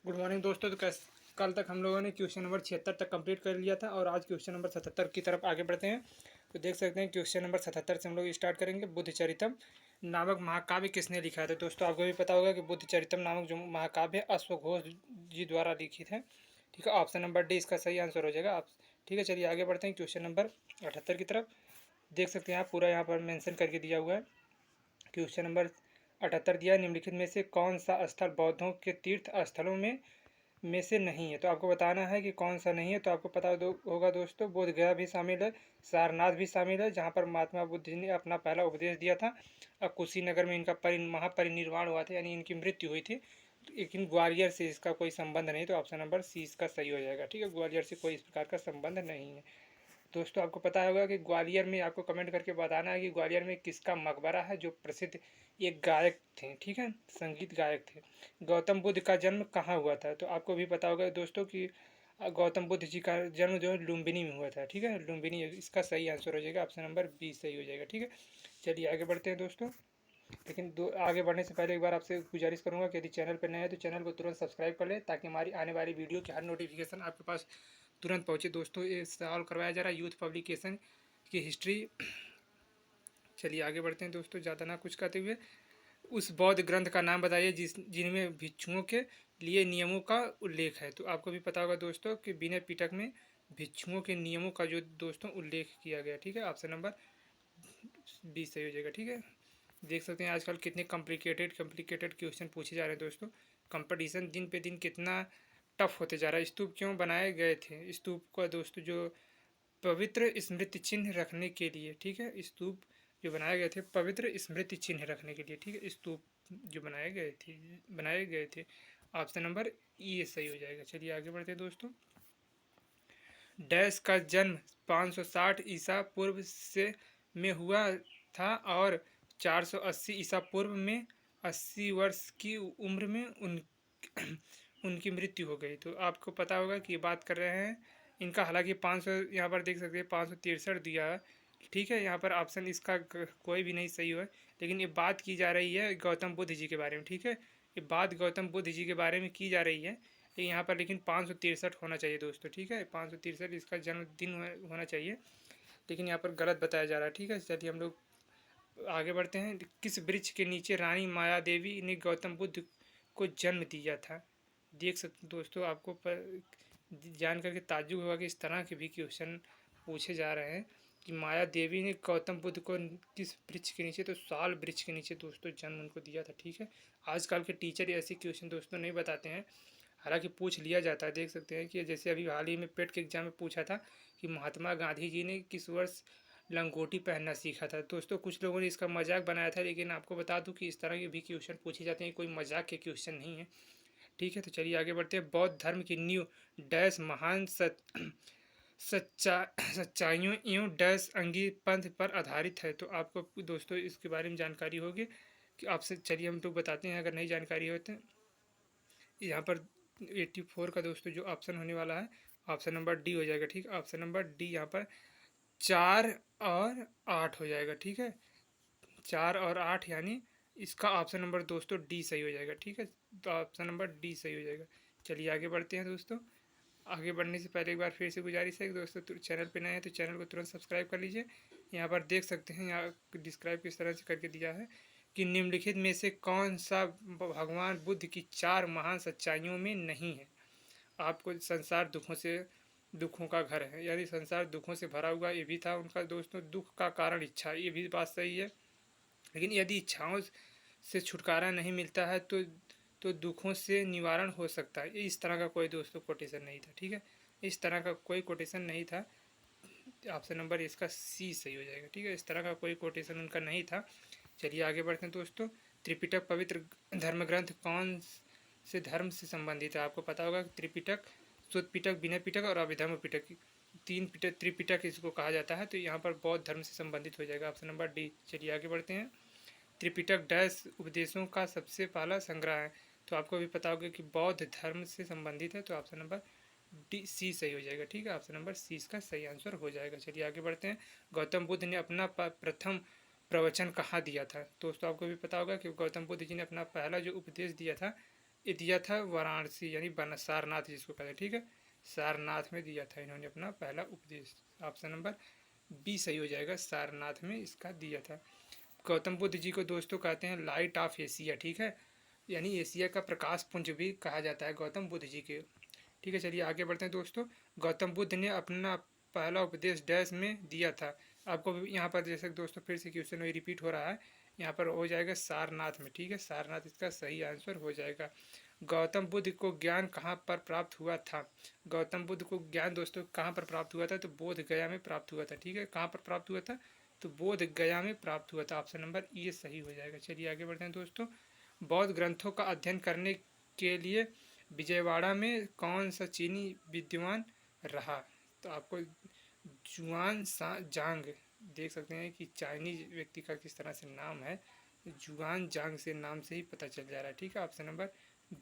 Good morning दोस्तों। तो कल तक हम लोगों ने क्वेश्चन नंबर 76 तक कंप्लीट कर लिया था और आज क्वेश्चन नंबर 77 की तरफ आगे बढ़ते हैं। तो देख सकते हैं क्वेश्चन नंबर 77 से हम लोग स्टार्ट करेंगे। बुद्धचरितम नामक महाकाव्य किसने लिखा है? तो दोस्तों आपको भी पता होगा कि बुद्धचरितम नामक जो महाकाव्य है अश्वघोष जी द्वारा लिखित है। ठीक है, ऑप्शन नंबर डी इसका सही आंसर हो जाएगा। आप ठीक है, चलिए आगे बढ़ते हैं क्वेश्चन नंबर 78 की तरफ। देख सकते हैं आप पूरा यहाँ पर मेंशन करके दिया हुआ है। क्वेश्चन नंबर 78 दिया, निम्नलिखित में से कौन सा स्थल बौद्धों के तीर्थ स्थलों में से नहीं है? तो आपको बताना है कि कौन सा नहीं है। तो आपको पता होगा दोस्तों, बोध गया भी शामिल है, सारनाथ भी शामिल है जहाँ पर महात्मा बुद्ध जी ने अपना पहला उपदेश दिया था, और कुशीनगर में इनका महापरिनिर्वाण हुआ था, यानी इनकी मृत्यु हुई थी। लेकिन ग्वालियर से इसका कोई संबंध नहीं, तो ऑप्शन नंबर सी इसका सही हो जाएगा। ठीक है, ग्वालियर से कोई इस प्रकार का संबंध नहीं है। दोस्तों आपको पता होगा कि ग्वालियर में, आपको कमेंट करके बताना है कि ग्वालियर में किसका मकबरा है जो प्रसिद्ध एक गायक थे। ठीक है, संगीत गायक थे। गौतम बुद्ध का जन्म कहाँ हुआ था? तो आपको भी पता होगा दोस्तों कि गौतम बुद्ध जी का जन्म जो है लुम्बिनी में हुआ था। ठीक है, लुम्बिनी इसका सही आंसर हो जाएगा। ऑप्शन नंबर बी सही हो जाएगा। ठीक है, चलिए आगे बढ़ते हैं दोस्तों। लेकिन आगे बढ़ने से पहले एक बार आपसे गुजारिश करूंगा कि यदि चैनल पर नए हैं तो चैनल को तुरंत सब्सक्राइब कर लें, ताकि हमारी आने वाली वीडियो की हर नोटिफिकेशन आपके पास तुरंत पहुंचे। दोस्तों ये सवाल करवाया जा रहा है यूथ पब्लिकेशन की हिस्ट्री। चलिए आगे बढ़ते हैं दोस्तों, ज़्यादा ना कुछ कहते हुए। उस बौद्ध ग्रंथ का नाम बताइए जिनमें भिक्षुओं के लिए नियमों का उल्लेख है। तो आपको भी पता होगा दोस्तों कि विनय पिटक में भिक्षुओं के नियमों का जो दोस्तों उल्लेख किया गया। ठीक है, ऑप्शन नंबर बी सही हो जाएगा। ठीक है, देख सकते हैं आजकल कितने कॉम्प्लिकेटेड क्वेश्चन पूछे जा रहे हैं दोस्तों। कंपटीशन दिन पे दिन कितना टफ होते जा रहा है। स्तूप क्यों बनाए गए थे? स्तूप का दोस्तों जो पवित्र स्मृति चिन्ह रखने के लिए। ठीक है, स्तूप जो बनाए गए थे पवित्र स्मृति चिन्ह रखने के लिए। ठीक है, स्तूप जो बनाए गए थे। ऑप्शन नंबर ई सही हो जाएगा। चलिए आगे बढ़ते हैं दोस्तों। डैश का जन्म 560 ईसा पूर्व से में हुआ था और 480 ईसा पूर्व में 80 वर्ष की उम्र में उनकी मृत्यु हो गई। तो आपको पता होगा कि ये बात कर रहे हैं इनका, हालांकि 500 यहाँ पर देख सकते हैं 563 दिया है। ठीक है, यहाँ पर ऑप्शन इसका कोई भी नहीं सही हुआ, लेकिन ये बात की जा रही है गौतम बुद्ध जी के बारे में। ठीक है, ये बात गौतम बुद्ध जी के बारे में की जा रही है, लेकिन यहाँ पर लेकिन 563 होना चाहिए दोस्तों। ठीक है, 563 इसका जन्मदिन होना चाहिए, लेकिन यहाँ पर गलत बताया जा रहा है। ठीक है, चलिए हम लोग आगे बढ़ते हैं। किस वृक्ष के नीचे रानी माया देवी ने गौतम बुद्ध को जन्म दिया था? देख सकते दोस्तों, आपको जान करके ताज्जुब होगा कि इस तरह के भी क्वेश्चन पूछे जा रहे हैं कि माया देवी ने गौतम बुद्ध को किस वृक्ष के नीचे? तो साल वृक्ष के नीचे दोस्तों जन्म उनको दिया था। ठीक है, आजकल के टीचर ऐसे क्वेश्चन दोस्तों नहीं बताते हैं, हालांकि पूछ लिया जाता है। देख सकते हैं कि जैसे अभी हाल ही में पेट के एग्जाम में पूछा था कि महात्मा गांधी जी ने किस वर्ष लंगोटी पहनना सीखा था। दोस्तों कुछ लोगों ने इसका मजाक बनाया था, लेकिन आपको बता दूं कि इस तरह के भी क्वेश्चन पूछे जाते हैं, कोई मजाक के क्वेश्चन नहीं है। ठीक है, तो चलिए आगे बढ़ते हैं। बौद्ध धर्म की नींव डैश महान सच्चाइयों एवं डैश अंगी पंथ पर आधारित है। तो आपको दोस्तों इसके बारे में जानकारी होगी कि आपसे, चलिए हम तो बताते हैं अगर नहीं जानकारी हो तो। यहाँ पर 84 का दोस्तों जो ऑप्शन होने वाला है ऑप्शन नंबर डी हो जाएगा। ठीक है, ऑप्शन नंबर डी यहाँ पर 4 और 8 हो जाएगा। ठीक है, 4 और 8 यानी इसका ऑप्शन नंबर दोस्तों डी सही हो जाएगा। ठीक है, तो ऑप्शन नंबर डी सही हो जाएगा। चलिए आगे बढ़ते हैं दोस्तों। आगे बढ़ने से पहले एक बार फिर से गुजारिश है कि दोस्तों चैनल पे नए हैं तो चैनल को तुरंत सब्सक्राइब कर लीजिए। यहाँ पर देख सकते हैं, यहाँ डिस्क्राइब किस तरह से करके दिया है कि निम्नलिखित में से कौन सा भगवान बुद्ध की 4 महान सच्चाइयों में नहीं है? आपको संसार दुखों का घर है, यानी संसार दुखों से भरा हुआ ये भी था उनका दोस्तों। दुख का कारण इच्छा, ये भी बात सही है, लेकिन यदि इच्छाओं से छुटकारा नहीं मिलता है तो दुखों से निवारण हो सकता है। इस तरह का कोई दोस्तों कोटेशन नहीं था। ठीक है, इस तरह का कोई कोटेशन नहीं था। ऑप्शन नंबर इसका सी सही हो जाएगा। ठीक है, इस तरह का कोई कोटेशन उनका नहीं था। चलिए आगे बढ़ते हैं दोस्तों। त्रिपिटक पवित्र धर्म ग्रंथ कौन से धर्म से संबंधित है? आपको पता होगा त्रिपिटक, शुद्ध पिटक, विनय पिटक और अभिधर्म पिटक, 3 पिटक त्रिपिटक इसको कहा जाता है। तो यहाँ पर बौद्ध धर्म से संबंधित हो जाएगा, ऑप्शन नंबर डी। चलिए आगे बढ़ते हैं। त्रिपिटक डैश उपदेशों का सबसे पहला संग्रह है। तो आपको भी पता होगा कि बौद्ध धर्म से संबंधित है, तो ऑप्शन नंबर डी सी सही हो जाएगा। ठीक है, ऑप्शन नंबर सी इसका सही आंसर हो जाएगा। चलिए आगे बढ़ते हैं। गौतम बुद्ध ने अपना प्रथम प्रवचन कहाँ दिया था? दोस्तों आपको भी पता होगा कि गौतम बुद्ध जी ने अपना पहला जो उपदेश दिया था ये दिया था वाराणसी यानी सारनाथ जिसको कहते हैं, ठीक है, सारनाथ में दिया था इन्होंने अपना पहला उपदेश। ऑप्शन नंबर बी सही हो जाएगा, सारनाथ में इसका दिया था। गौतम बुद्ध जी को दोस्तों कहते हैं लाइट ऑफ एशिया, ठीक है, यानी एशिया का प्रकाश पुंज भी कहा जाता है गौतम बुद्ध जी के। ठीक है, चलिए आगे बढ़ते हैं दोस्तों। गौतम बुद्ध ने अपना पहला उपदेश डैश में दिया था। आपको यहाँ पर जैसे दोस्तों फिर से क्वेश्चन वही रिपीट हो रहा है, यहाँ पर हो जाएगा सारनाथ में, ठीक है, सारनाथ इसका सही आंसर हो जाएगा। गौतम बुद्ध को ज्ञान कहाँ पर प्राप्त हुआ था? गौतम बुद्ध को ज्ञान दोस्तों कहाँ पर प्राप्त हुआ था? तो बोध गया में प्राप्त हुआ था, ठीक है, कहाँ पर प्राप्त हुआ था? तो बोध गया में प्राप्त हुआ था। ऑप्शन नंबर ये सही हो जाएगा। चलिए आगे बढ़ते हैं दोस्तों। बौद्ध ग्रंथों का अध्ययन करने के लिए विजयवाड़ा में कौन सा चीनी विद्वान रहा? तो आपको जुआन सा जांग देख सकते हैं कि चाइनीज व्यक्ति का किस तरह से नाम है, जुआन जांग से नाम से ही पता चल जा रहा है, ठीक है। ऑप्शन नंबर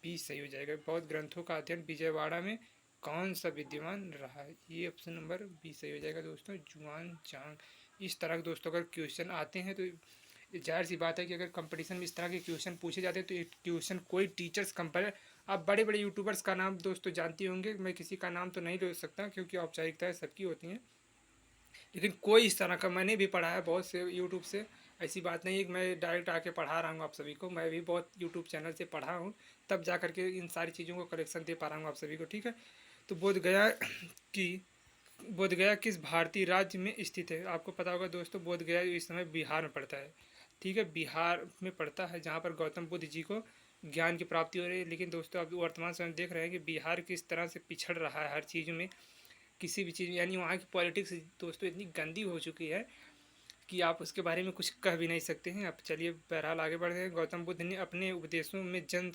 बी सही हो जाएगा। बौद्ध ग्रंथों का अध्ययन विजयवाड़ा में कौन सा विद्वान रहा है? ये ऑप्शन नंबर बी सही हो जाएगा दोस्तों, जुआन जांग। इस तरह के दोस्तों अगर क्वेश्चन आते हैं तो जाहिर सी बात है कि अगर कंपटीशन में इस तरह के क्वेश्चन पूछे जाते हैं तो ये क्वेश्चन कोई टीचर्स कंपेयर, आप बड़े बड़े यूट्यूबर्स का नाम दोस्तों जानते होंगे, मैं किसी का नाम तो नहीं ले सकता क्योंकि औपचारिकताएं सबकी होती हैं, लेकिन कोई इस तरह का मैंने भी पढ़ा है बहुत से यूट्यूब से। ऐसी बात नहीं है कि मैं डायरेक्ट आके पढ़ा रहा हूँ आप सभी को, मैं भी बहुत यूट्यूब चैनल से पढ़ा हूँ, तब जा करके इन सारी चीज़ों को करेक्शन दे पा रहा हूँ आप सभी को, ठीक है। तो बोध गया किस भारतीय राज्य में स्थित है? आपको पता होगा दोस्तों, बोध गया इस समय बिहार में पड़ता है, ठीक है, बिहार में पड़ता है, जहाँ पर गौतम बुद्ध जी को ज्ञान की प्राप्ति हो रही है। लेकिन दोस्तों अब वर्तमान समय देख रहे हैं कि बिहार किस तरह से पिछड़ रहा है हर चीज़ में, किसी भी चीज़, यानी वहाँ की पॉलिटिक्स दोस्तों इतनी गंदी हो चुकी है कि आप उसके बारे में कुछ कह भी नहीं सकते हैं। अब चलिए बहरहाल आगे बढ़ते हैं। गौतम बुद्ध ने अपने उपदेशों में जन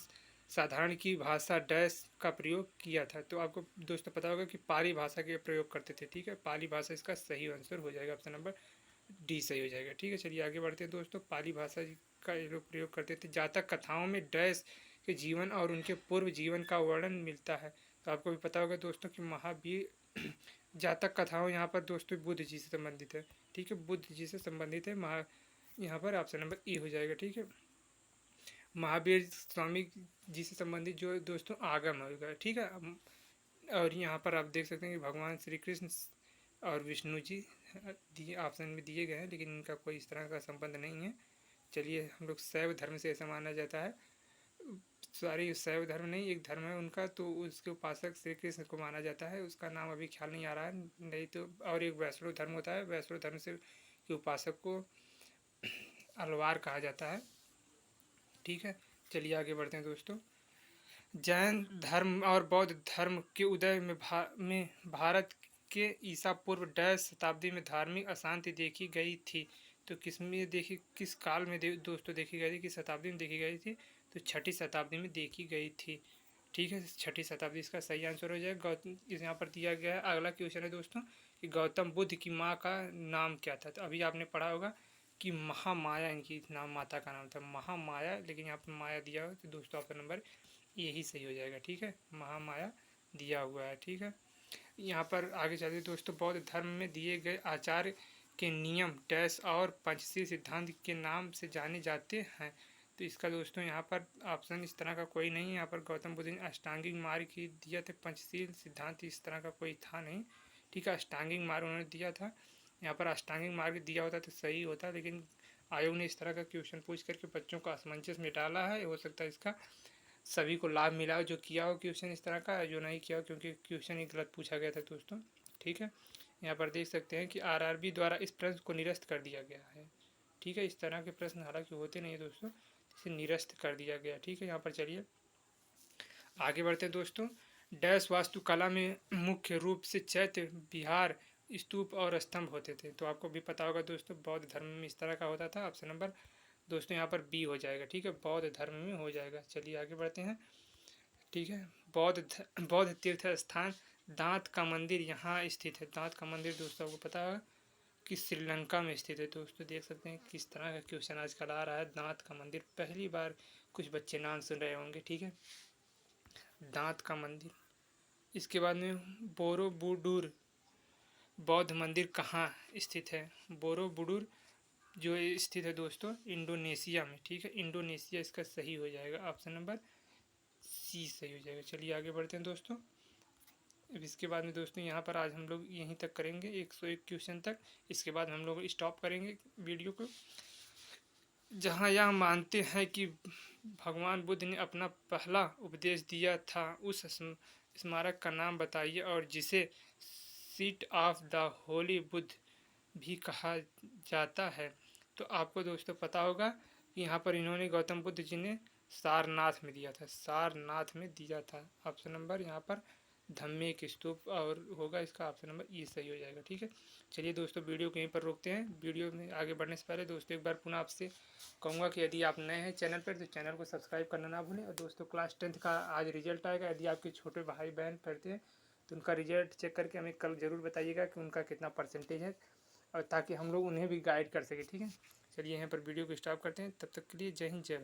साधारण की भाषा डैश का प्रयोग किया था। तो आपको दोस्तों पता होगा कि पाली भाषा के प्रयोग करते थे, ठीक है, पाली भाषा इसका सही आंसर हो जाएगा। ऑप्शन नंबर डी सही हो जाएगा, ठीक है। चलिए आगे बढ़ते हैं दोस्तों। पाली भाषा का ये लोग प्रयोग करते थे। जातक कथाओं में डैश के जीवन और उनके पूर्व जीवन का वर्णन मिलता है। तो आपको भी पता होगा दोस्तों कि महावीर जातक कथाओं यहाँ पर दोस्तों बुद्ध जी से संबंधित है, ठीक है, बुद्ध जी से संबंधित है। यहाँ पर ऑप्शन नंबर ई हो जाएगा, ठीक है। महावीर स्वामी जी से संबंधित जो दोस्तों आगम होगा, ठीक है। और यहाँ पर आप देख सकते हैं कि भगवान श्री कृष्ण और विष्णु जी दिए ऑप्शन में दिए गए हैं, लेकिन इनका कोई इस तरह का संबंध नहीं है। चलिए हम लोग शैव धर्म से ऐसा माना जाता है, सॉरी शैव धर्म नहीं, एक धर्म है उनका, तो उसके उपासक श्री कृष्ण को माना जाता है, उसका नाम अभी ख्याल नहीं आ रहा है, नहीं तो। और एक वैष्णव धर्म होता है, वैष्णव धर्म से के उपासक को अलवार कहा जाता है, ठीक है। चलिए आगे बढ़ते हैं दोस्तों। जैन धर्म और बौद्ध धर्म के उदय में भारत के ईसा पूर्व डैश शताब्दी में धार्मिक अशांति देखी गई थी। तो किस में देखी, किस काल में दोस्तों देखी गई थी, किस शताब्दी में देखी गई थी? तो छठी शताब्दी में देखी गई थी, ठीक है, छठी शताब्दी इसका सही आंसर हो जाएगा। गौतम इस यहाँ पर दिया गया है। अगला क्वेश्चन है दोस्तों कि गौतम बुद्ध की माँ का नाम क्या था? तो अभी आपने पढ़ा होगा कि महामाया इनकी नाम, माता का नाम था महामाया, लेकिन यहाँ पर माया दिया हो तो दोस्तों ऑप्शन नंबर यही सही हो जाएगा, ठीक है, महामाया दिया हुआ है, ठीक है। यहाँ पर आगे चलते दोस्तों। बौद्ध धर्म में दिए गए आचार्य के नियम डैश और पंचशील सिद्धांत के नाम से जाने जाते हैं। तो इसका दोस्तों यहाँ पर ऑप्शन इस तरह का कोई नहीं है। यहाँ पर गौतम बुद्ध ने अष्टांगिक मार्ग ही दिया था, पंचशील सिद्धांत इस तरह का कोई था नहीं, ठीक है, अष्टांगिक मार्ग उन्होंने दिया था। यहाँ पर अष्टांगिक मार्ग दिया होता तो सही होता, लेकिन आयोग ने इस तरह का क्वेश्चन पूछ करके बच्चों को असमंजस में डाला है। हो सकता है इसका सभी को लाभ मिला हो, जो किया हो क्वेश्चन इस तरह का, जो नहीं किया हो क्योंकि क्वेश्चन ही गलत पूछा गया था दोस्तों, ठीक है। यहाँ पर देख सकते हैं कि आरआरबी द्वारा इस प्रश्न को निरस्त कर दिया गया है, ठीक है। इस तरह के प्रश्न हालांकि होते नहीं है दोस्तों, इसे निरस्त कर दिया गया, ठीक है। यहाँ पर चलिए आगे बढ़ते हैं दोस्तों। डैश वास्तुकला में मुख्य रूप से चैत्य विहार स्तूप और स्तंभ होते थे। तो आपको भी पता होगा दोस्तों बौद्ध धर्म में इस तरह का होता था। ऑप्शन नंबर दोस्तों यहाँ पर बी हो जाएगा, ठीक है, बौद्ध धर्म में हो जाएगा। चलिए आगे बढ़ते हैं, ठीक है। बौद्ध तीर्थ स्थान दांत का मंदिर यहाँ स्थित है। दांत का मंदिर दोस्तों आपको पता होगा कि श्रीलंका में स्थित है। दोस्तों देख सकते हैं किस तरह का क्वेश्चन आजकल आ रहा है। दांत का मंदिर पहली बार कुछ बच्चे नाम सुन रहे होंगे, ठीक है, दांत का मंदिर। इसके बाद में बोरोबुडूर बौद्ध मंदिर कहाँ स्थित है? बोरोबुडूर जो स्थित है दोस्तों इंडोनेशिया में, ठीक है, इंडोनेशिया इसका सही हो जाएगा। ऑप्शन नंबर सी सही हो जाएगा। चलिए आगे बढ़ते हैं दोस्तों। अब इसके बाद में दोस्तों यहाँ पर आज हम लोग यहीं तक करेंगे 101 क्वेश्चन तक। इसके बाद हम लोग स्टॉप करेंगे वीडियो को। जहाँ यह मानते हैं कि भगवान बुद्ध ने अपना पहला उपदेश दिया था, उस स्मारक का नाम बताइए और जिसे seat of the Holi Buddha भी कहा जाता है। तो आपको दोस्तों पता होगा कि यहाँ पर इन्होंने गौतम बुद्ध जी ने सारनाथ में दिया था, सारनाथ में दिया था। ऑप्शन नंबर यहाँ पर धम्मे के स्तूप और होगा इसका ऑप्शन नंबर ई सही हो जाएगा। ठीक है, चलिए दोस्तों वीडियो को यहीं पर रोकते हैं। वीडियो में आगे बढ़ने से पहले दोस्तों एक बार पुनः आपसे कहूँगा कि यदि आप नए हैं चैनल पर तो चैनल को सब्सक्राइब करना ना भूलें। और दोस्तों क्लास 10th का आज रिजल्ट आएगा, यदि आपके छोटे भाई बहन पढ़ते हैं तो उनका रिजल्ट चेक करके हमें कल ज़रूर बताइएगा कि उनका कितना परसेंटेज है, और ताकि हम लोग उन्हें भी गाइड कर सकें। ठीक है, चलिए यहाँ पर वीडियो को स्टॉप करते हैं। तब तक के लिए जय हिंद जय भारत।